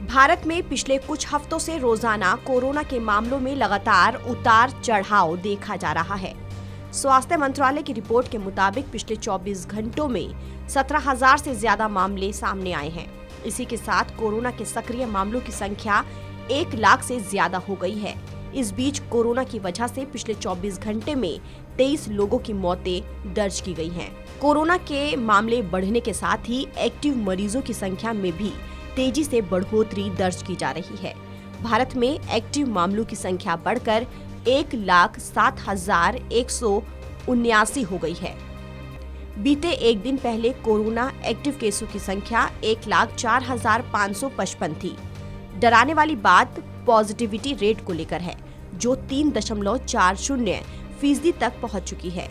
भारत में पिछले कुछ हफ्तों से रोजाना कोरोना के मामलों में लगातार उतार चढ़ाव देखा जा रहा है। स्वास्थ्य मंत्रालय की रिपोर्ट के मुताबिक पिछले 24 घंटों में 17,000 से ज्यादा मामले सामने आए हैं। इसी के साथ कोरोना के सक्रिय मामलों की संख्या 1 लाख से ज्यादा हो गई है। इस बीच कोरोना की वजह से पिछले 24 घंटे में 23 लोगों की मौतें दर्ज की गई हैं। कोरोना के मामले बढ़ने के साथ ही एक्टिव मरीजों की संख्या में भी तेजी से बढ़ोतरी दर्ज की जा रही है। भारत में एक्टिव मामलों की संख्या बढ़कर 1,07,179 हो गई है। बीते एक दिन पहले कोरोना एक्टिव केसों की संख्या 1,04,555 थी। डराने वाली बात पॉजिटिविटी रेट को लेकर है, जो 3.40% तक पहुंच चुकी है।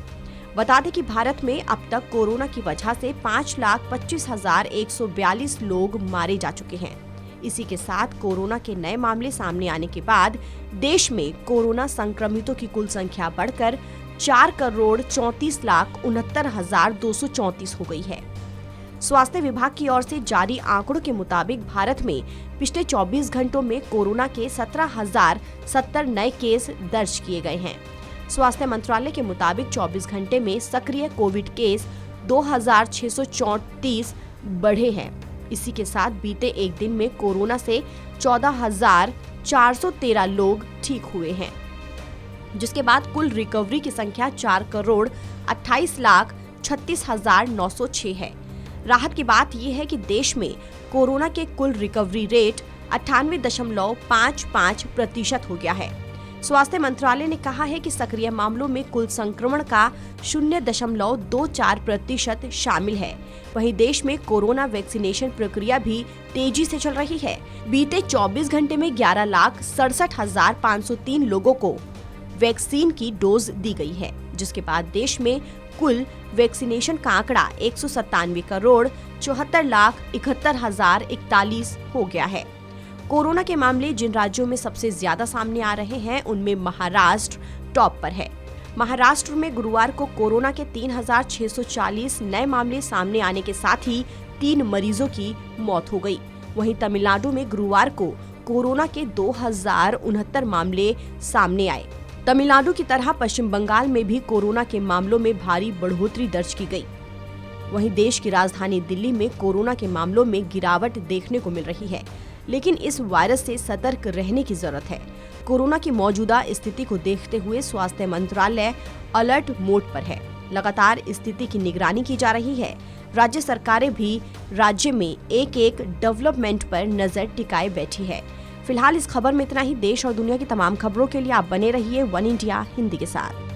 बता दें कि भारत में अब तक कोरोना की वजह से 5,25,142 लोग मारे जा चुके हैं। इसी के साथ कोरोना के नए मामले सामने आने के बाद देश में कोरोना संक्रमितों की कुल संख्या बढ़कर 4,34,69,234 हो गई है। स्वास्थ्य विभाग की ओर से जारी आंकड़ों के मुताबिक भारत में पिछले 24 घंटों में कोरोना के 17,070 नए केस दर्ज किए गए हैं। स्वास्थ्य मंत्रालय के मुताबिक 24 घंटे में सक्रिय कोविड केस 2,634 बढ़े हैं। इसी के साथ बीते एक दिन में कोरोना से 14,413 लोग ठीक हुए हैं, जिसके बाद कुल रिकवरी की संख्या 4,28,36,906 है। राहत की बात यह है कि देश में कोरोना के कुल रिकवरी रेट 98.55% हो गया है। स्वास्थ्य मंत्रालय ने कहा है कि सक्रिय मामलों में कुल संक्रमण का 0.24% शामिल है। वहीं देश में कोरोना वैक्सीनेशन प्रक्रिया भी तेजी से चल रही है। बीते 24 घंटे में 11,67,503 लोगों को वैक्सीन की डोज दी गई है, जिसके बाद देश में कुल वैक्सीनेशन का आंकड़ा 197,74,71,041 हो गया है। कोरोना के मामले जिन राज्यों में सबसे ज्यादा सामने आ रहे हैं, उनमें महाराष्ट्र टॉप पर है। महाराष्ट्र में गुरुवार को कोरोना के 3,640 नए मामले सामने आने के साथ ही 3 मरीजों की मौत हो गई। वहीं तमिलनाडु में गुरुवार को कोरोना के 2,069 मामले सामने आए। तमिलनाडु की तरह पश्चिम बंगाल में भी कोरोना के मामलों में भारी बढ़ोतरी दर्ज की गई। वहीं देश की राजधानी दिल्ली में कोरोना के मामलों में गिरावट देखने को मिल रही है, लेकिन इस वायरस से सतर्क रहने की जरूरत है। कोरोना की मौजूदा स्थिति को देखते हुए स्वास्थ्य मंत्रालय अलर्ट मोड पर है। लगातार स्थिति की निगरानी की जा रही है। राज्य सरकारें भी राज्य में एक डेवलपमेंट पर नजर टिकाए बैठी है। फिलहाल इस खबर में इतना ही। देश और दुनिया की तमाम खबरों के लिए आप बने रहिए वन इंडिया हिंदी के साथ।